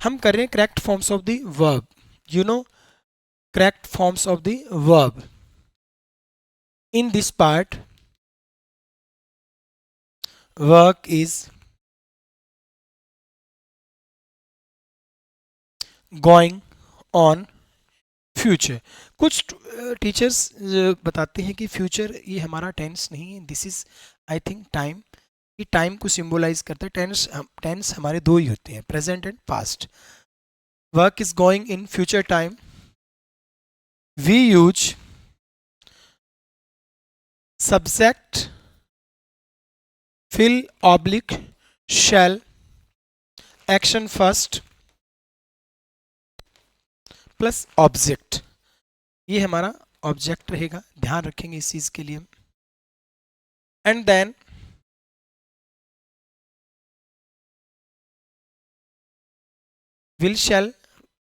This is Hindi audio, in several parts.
हम कर रहे हैं correct forms of the verb, you know, correct forms of the verb. In this part work is going on future. कुछ टीचर्स बताते हैं कि फ्यूचर ये हमारा टेंस नहीं है, this is I think time. ये टाइम को सिंबलाइज करता है. टेंस टेंस हमारे दो ही होते हैं, present and past. Work is going in future time. We use subject will oblique shall action first plus object. ये हमारा ऑब्जेक्ट रहेगा, ध्यान रखेंगे इस चीज के लिए. And then will shall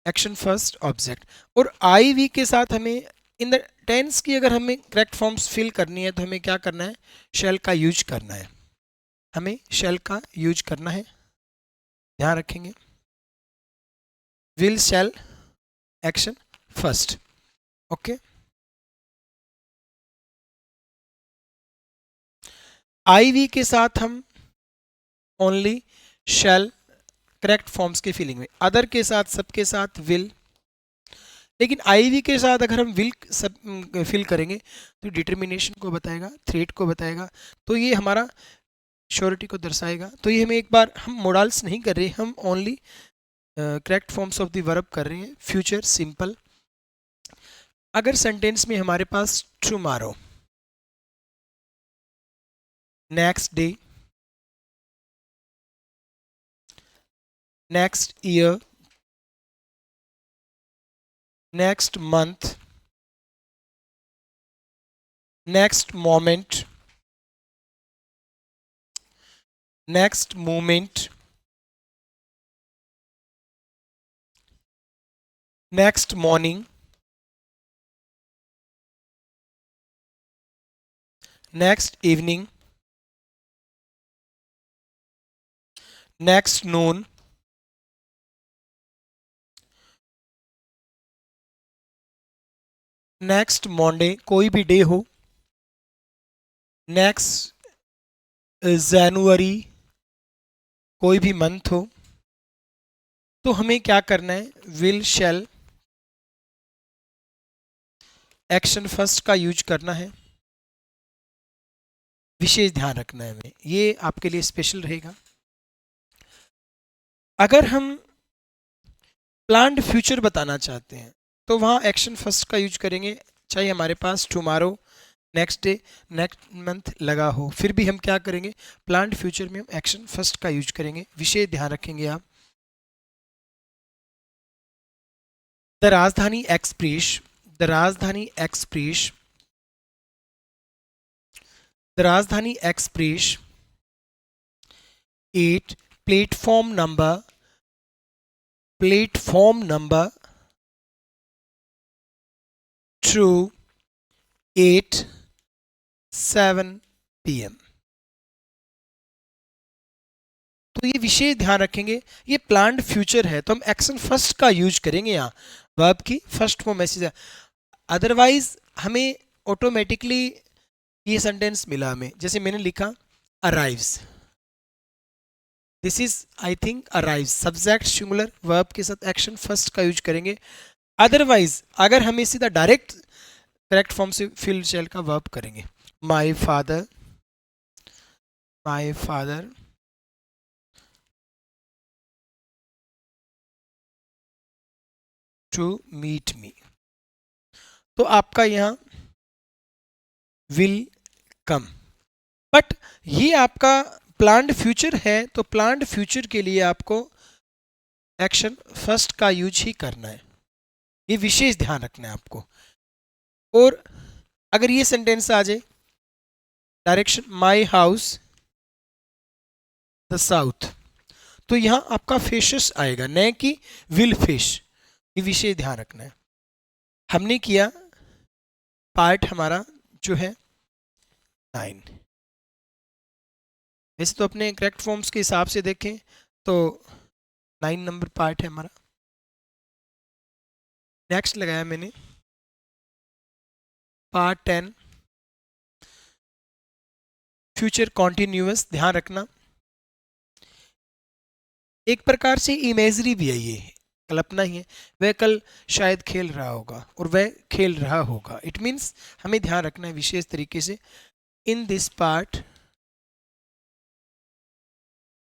action first object. और आई वी के साथ हमें इन द टेंस की अगर हमें करेक्ट फॉर्म्स फिल करनी है तो हमें क्या करना है, शैल का यूज करना है. हमें शैल का यूज करना है, ध्यान रखेंगे. Will shall action first. Okay. I we के साथ हम ओनली शैल करेक्ट फॉर्म्स की फीलिंग में, अदर के साथ सबके साथ विल. लेकिन आई वी के साथ अगर हम विल सब फिल करेंगे तो डिटर्मिनेशन को बताएगा, थ्रेट को बताएगा, तो ये हमारा श्योरिटी को दर्शाएगा. तो ये हमें एक बार, हम मोडाल्स नहीं कर रहे, हम only correct forms of the verb कर रहे हैं. Future simple. अगर सेंटेंस में हमारे पास tomorrow, next day, next year, next month, next moment, next moment, next morning, next evening, next noon, next Monday, कोई भी डे हो, नेक्स्ट जनवरी, कोई भी मंथ हो. तो हमें क्या करना है, विल शैल एक्शन फर्स्ट का यूज करना है. विशेष ध्यान रखना है हमें, ये आपके लिए स्पेशल रहेगा. अगर हम प्लान्ड फ्यूचर बताना चाहते हैं तो वहाँ एक्शन फर्स्ट का यूज करेंगे, चाहे हमारे पास tomorrow, next day, next month लगा हो, फिर भी हम क्या करेंगे, प्लान्ड फ्यूचर में हम एक्शन फर्स्ट का यूज करेंगे. विशेष ध्यान रखेंगे आप. द राजधानी एक्सप्रेस, द राजधानी एक्सप्रेस, द राजधानी express 8 platform number, platform number through 8:07 PM. तो ये विशेष ध्यान रखेंगे, ये प्लान्ड फ्यूचर है तो हम एक्शन फर्स्ट का यूज करेंगे. यहाँ वर्ब की फर्स्ट फॉर्म मैसेज है, अदरवाइज हमें ऑटोमेटिकली ये सेंटेंस मिला हमें, जैसे मैंने लिखा arrives, this is I think arrives, subject singular, verb के साथ एक्शन फर्स्ट का यूज करेंगे. अदरवाइज अगर हमें सीधा डायरेक्ट करेक्ट फॉर्म से फिल शेल का वर्ब करेंगे. My father, my father to meet me. तो आपका यहाँ विल कम. बट ये आपका प्लान्ड फ्यूचर है, तो प्लान्ड फ्यूचर के लिए आपको एक्शन फर्स्ट का यूज ही करना है, ये विशेष ध्यान रखना है आपको. और अगर ये सेंटेंस आ जाए, direction my house the south, तो यहां आपका फेशस आएगा, न कि विल फिश. ये विशेष ध्यान रखना है. हमने किया पार्ट हमारा जो है 9. वैसे तो अपने करेक्ट फॉर्म्स के हिसाब से देखें तो 9 नंबर पार्ट है हमारा। नेक्स्ट लगाया मैंने पार्ट 10 फ्यूचर कॉन्टिन्यूअस। ध्यान रखना एक प्रकार से इमेजरी भी है, ये कल्पना ही है। वह कल शायद खेल रहा होगा और वह खेल रहा होगा। इट मीन्स हमें ध्यान रखना है विशेष तरीके से। इन this part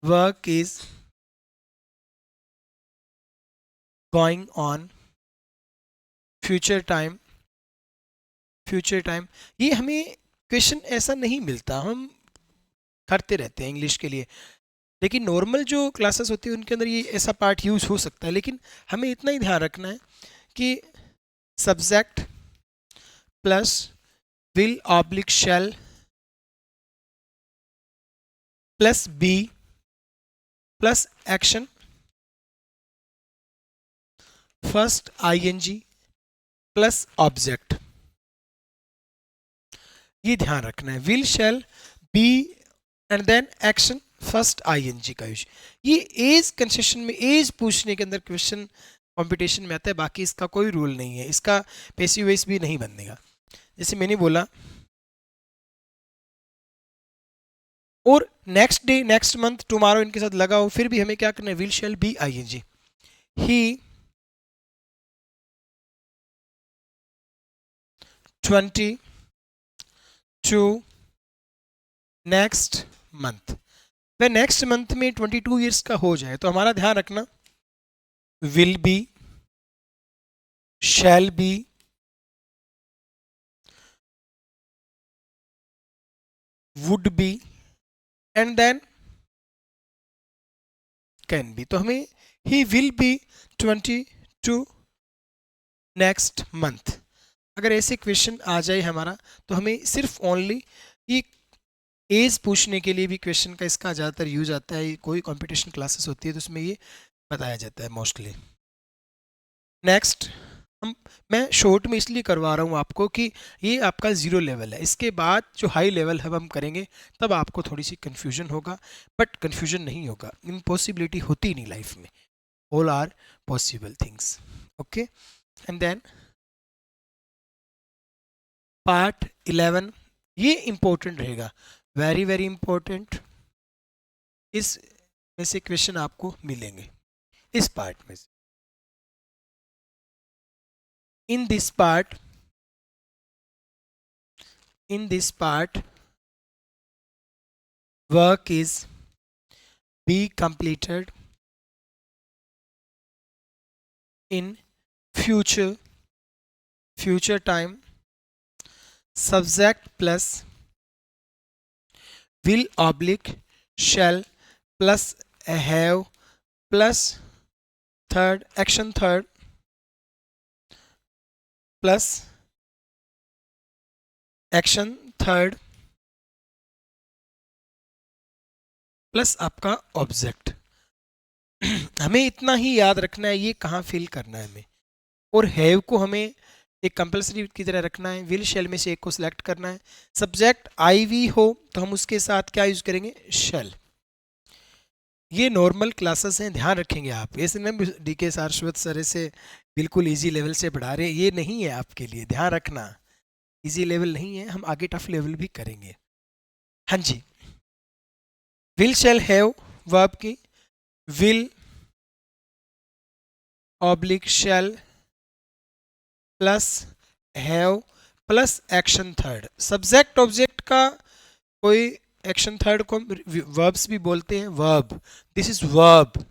work is going on future time. Future time ये हमें क्वेश्चन ऐसा नहीं मिलता, हम करते रहते हैं इंग्लिश के लिए, लेकिन नॉर्मल जो क्लासेस होती है उनके अंदर ये ऐसा पार्ट यूज हो सकता है। लेकिन हमें इतना ही ध्यान रखना है कि subject plus will oblique shall plus be plus action first ING plus object, ये ध्यान रखना है। Will shall be and then action first ING का यूज। ये एज कंसेशन में एज पूछने के अंदर क्वेश्चन कंपटीशन में आता है, बाकी इसका कोई रूल नहीं है, इसका पैसिव वॉइस भी नहीं बनेगा। जैसे मैंने बोला और next day next month tomorrow इनके साथ लगा हो, फिर भी हमें क्या करना है, will shall be ING. He 22 next month, वह नेक्स्ट मंथ में 22 ईयर्स का हो जाए तो हमारा ध्यान रखना will be shall be would be and then can be. तो हमें he will be 22 next month, अगर ऐसे क्वेश्चन आ जाए हमारा तो हमें सिर्फ ओनली ये एज पूछने के लिए भी क्वेश्चन का इसका ज़्यादातर यूज आता है। कोई कंपटीशन क्लासेस होती है तो उसमें ये बताया जाता है मोस्टली। नेक्स्ट मैं शॉर्ट में इसलिए करवा रहा हूँ आपको कि ये आपका ज़ीरो लेवल है, इसके बाद जो हाई लेवल है हम करेंगे तब आपको थोड़ी सी कन्फ्यूजन होगा, बट कन्फ्यूजन नहीं होगा। इम्पॉसिबिलिटी होती नहीं लाइफ में, all are possible things. Okay and then part 11 ये इंपॉर्टेंट रहेगा, वेरी वेरी इंपॉर्टेंट। इस में से क्वेश्चन आपको मिलेंगे इस पार्ट में से। इन this part work is be completed in future time, subject plus will oblique shall plus have plus third action third plus action third plus आपका ऑब्जेक्ट। हमें इतना ही याद रखना है ये कहाँ फिल करना है हमें, और हैव को हमें एक कंपलसरी की तरह रखना है। विल शेल में से एक को सिलेक्ट करना है। सब्जेक्ट आई वी हो तो हम उसके साथ क्या यूज करेंगे, शेल। ये नॉर्मल क्लासेस हैं, ध्यान रखेंगे आप। ऐसे ना डीके सारस्वत सर से बिल्कुल इजी लेवल से पढ़ा रहे हैं, ये नहीं है आपके लिए, ध्यान रखना। इजी लेवल नहीं है, हम आगे टफ लेवल भी करेंगे। हाँ जी, विल शेल हैव वर्ब की will oblique shell plus have plus action third. Subject object का कोई एक्शन थर्ड को वर्ब्स भी बोलते हैं, वर्ब। दिस इज वर्ब,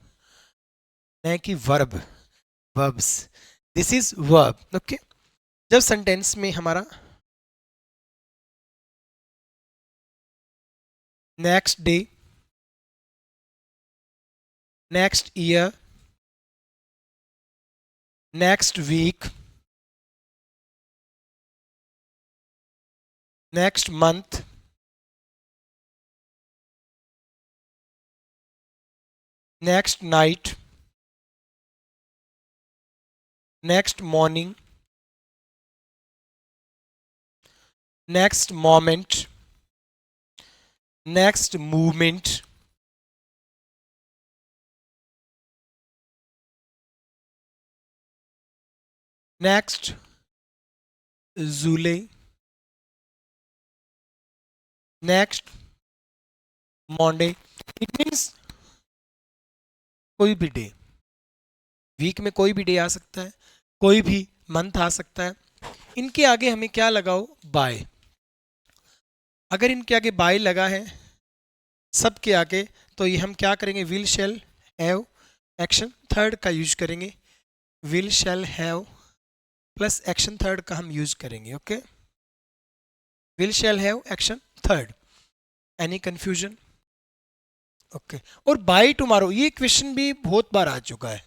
नहीं कि verb, verbs. This is verb. Okay, जब सेंटेंस में हमारा next day next year next week next month next night next morning next moment next movement next July, next Monday. It means कोई भी डे, वीक में कोई भी डे आ सकता है, कोई भी मंथ आ सकता है। इनके आगे हमें क्या लगाओ, बाय। अगर इनके आगे बाय लगा है सब के आगे, तो ये हम क्या करेंगे, will shall have action third का यूज करेंगे। Will shall have plus action third का हम यूज करेंगे। Okay, will shall have action third. Any confusion? Okay. और बाय टुमारो, ये क्वेश्चन भी बहुत बार आ चुका है,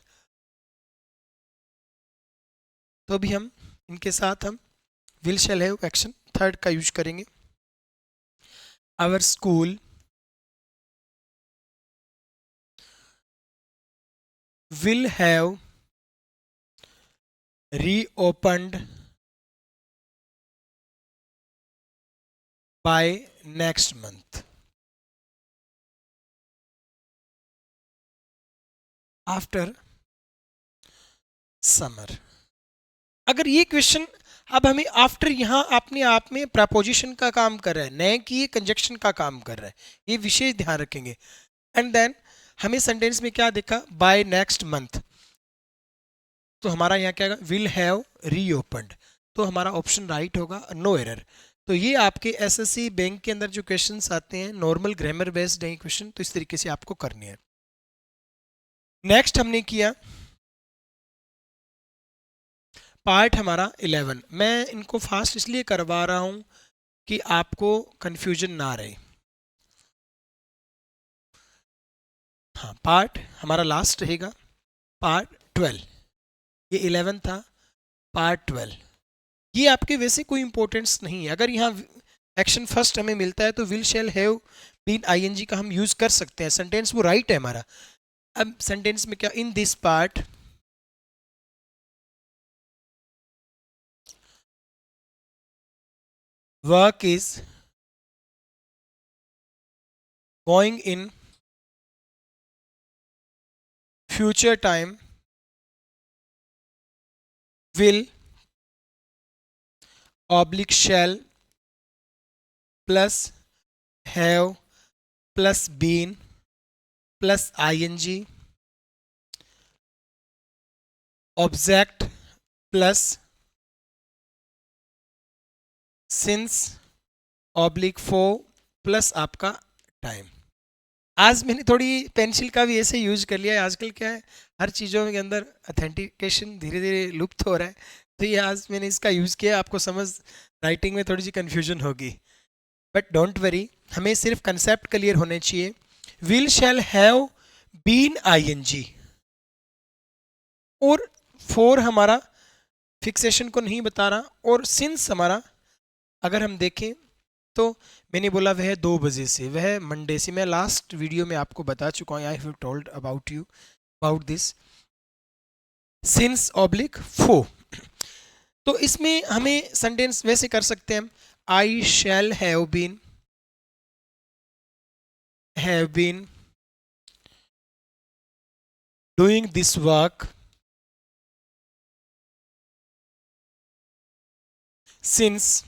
तो अभी हम इनके साथ हम will shall have action third का यूज करेंगे। Our school will have reopened by next month after summer। अगर ये क्वेश्चन अब हमें आफ्टर यहाँ अपने आप में प्रपोजिशन का काम कर रहा है, न कि ये कंजक्शन का काम कर रहा है, ये विशेष ध्यान रखेंगे। एंड देन हमें सेंटेंस में क्या देखा, बाय नेक्स्ट मंथ, तो हमारा यहाँ क्या विल हैव रीओपन्ड, तो हमारा ऑप्शन राइट होगा, नो एरर। तो ये आपके एसएससी बैंक के अंदर जो क्वेश्चंस आते हैं नॉर्मल ग्रामर बेस्ड नहीं क्वेश्चन, तो इस तरीके से आपको करनी है। नेक्स्ट हमने किया पार्ट हमारा 11। मैं इनको फास्ट इसलिए करवा रहा हूं कि आपको कंफ्यूजन ना रहे। हाँ, पार्ट हमारा लास्ट रहेगा, पार्ट 12। ये 11 था, पार्ट 12। ये आपके वैसे कोई इंपॉर्टेंस नहीं है। अगर यहाँ एक्शन फर्स्ट हमें मिलता है तो will shall have been ING का हम यूज कर सकते हैं, सेंटेंस वो राइट है हमारा। अब सेंटेंस में क्या, इन this part work is going in future time will oblique shall plus have plus been plus ing object plus since oblique for plus आपका टाइम। आज मैंने थोड़ी पेंसिल का भी ऐसे यूज कर लिया है। आजकल क्या है, हर चीज़ों के अंदर ऑथेंटिकेशन धीरे धीरे लुप्त हो रहा है, तो ये आज मैंने इसका यूज़ किया। आपको समझ राइटिंग में थोड़ी सी कन्फ्यूजन होगी, बट डोंट वरी, हमें सिर्फ कंसेप्ट क्लियर होने चाहिए। Will shall have been ING और फोर हमारा फिक्सेशन को नहीं बता रहा, और सिंस हमारा अगर हम देखें तो मैंने बोला वह 2 बजे से, वह मंडे से। मैं लास्ट वीडियो में आपको बता चुका हूँ, I have told about you about this since oblique फो। तो इसमें हमें सेंटेंस वैसे कर सकते हैं, I shall have been doing this work since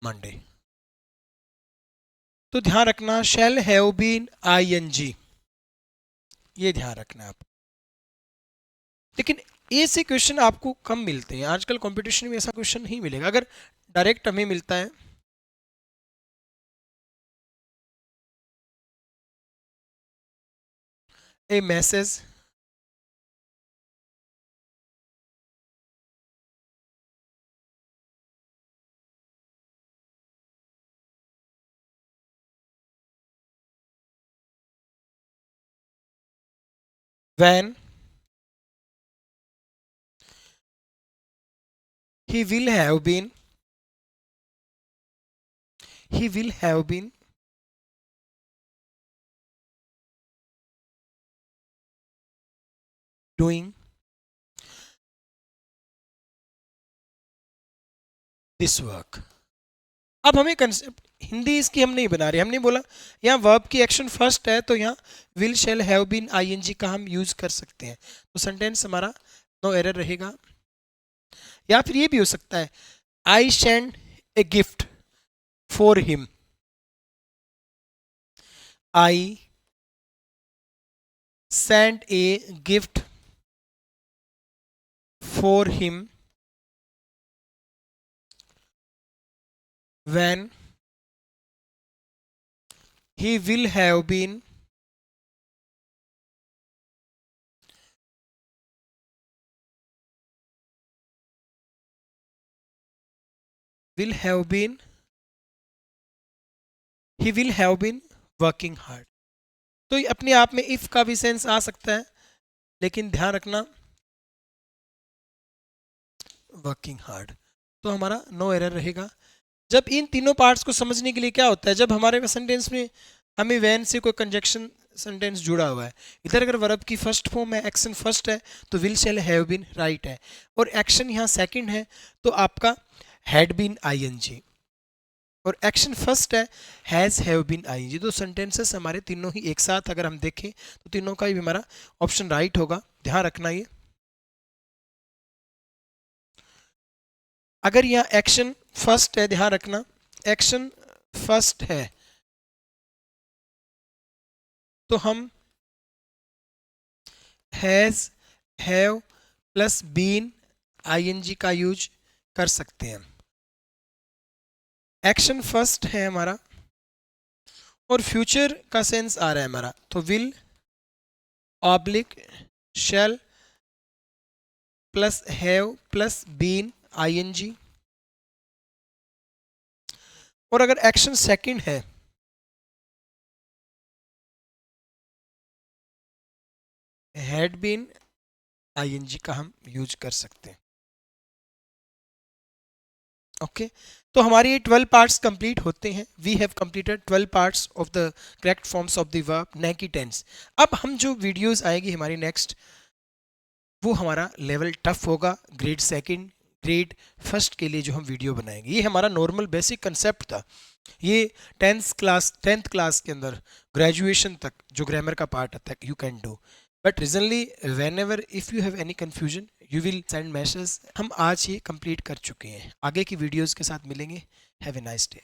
Monday. तो ध्यान रखना, शैल हैव बीन आईएनजी, ये ध्यान रखना आप। लेकिन ऐसे क्वेश्चन आपको कम मिलते हैं, आजकल कंपटीशन में ऐसा क्वेश्चन नहीं मिलेगा। अगर डायरेक्ट हमें मिलता है, ए message when he will have been doing this work। अब हमें कंसेप्ट हिंदी इसकी हम नहीं बना रहे, हमने बोला यहाँ वर्ब की एक्शन फर्स्ट है, तो यहाँ will shall have been ING का हम यूज कर सकते हैं। तो सेंटेंस हमारा नो एरर रहेगा। या फिर ये भी हो सकता है I send a gift for him, I send a gift for him when he will have been will have been he will have been working hard। तो ये अपने आप में इफ का भी सेंस आ सकता है, लेकिन ध्यान रखना वर्किंग हार्ड, तो हमारा नो एरर रहेगा। जब इन तीनों पार्ट्स को समझने के लिए क्या होता है, जब हमारे सेंटेंस में हमें वैन से कोई कंजक्शन सेंटेंस जुड़ा हुआ है, इधर अगर वर्ब की फर्स्ट फॉर्म है, एक्शन फर्स्ट है, तो will shall have been right है, और एक्शन यहाँ सेकंड है तो आपका हैड बीन आईएनजी, और एक्शन फर्स्ट है हैज़ हैव बीन आईएनजी। तो सेंटेंसेस हमारे तीनों ही एक साथ अगर हम देखें तो तीनों का ही हमारा ऑप्शन राइट होगा, ध्यान रखना ये। अगर यहाँ एक्शन फर्स्ट है, ध्यान रखना एक्शन फर्स्ट है, तो हम has have plus been ING का यूज कर सकते हैं। एक्शन फर्स्ट है हमारा और फ्यूचर का सेंस आ रहा है हमारा, तो will oblique shall plus have plus been ING. और अगर एक्शन सेकंड है, हैड बीन आईएनजी का हम यूज कर सकते हैं। ओके तो हमारे ये 12 पार्ट्स कंप्लीट होते हैं। We have completed 12 parts of the correct forms of the verb, न कि टेंस। अब हम जो वीडियोस आएगी हमारी नेक्स्ट, वो हमारा लेवल टफ होगा, ग्रेड सेकंड ग्रेड फर्स्ट के लिए जो हम वीडियो बनाएंगे। ये हमारा नॉर्मल बेसिक कंसेप्ट था, ये 10th क्लास के अंदर ग्रेजुएशन तक जो ग्रामर का पार्ट आता है you can do, but regionally when ever if you have any confusion you will send message. हम आज ये कंप्लीट कर चुके हैं, आगे की वीडियोज़ के साथ मिलेंगे। Have a nice day.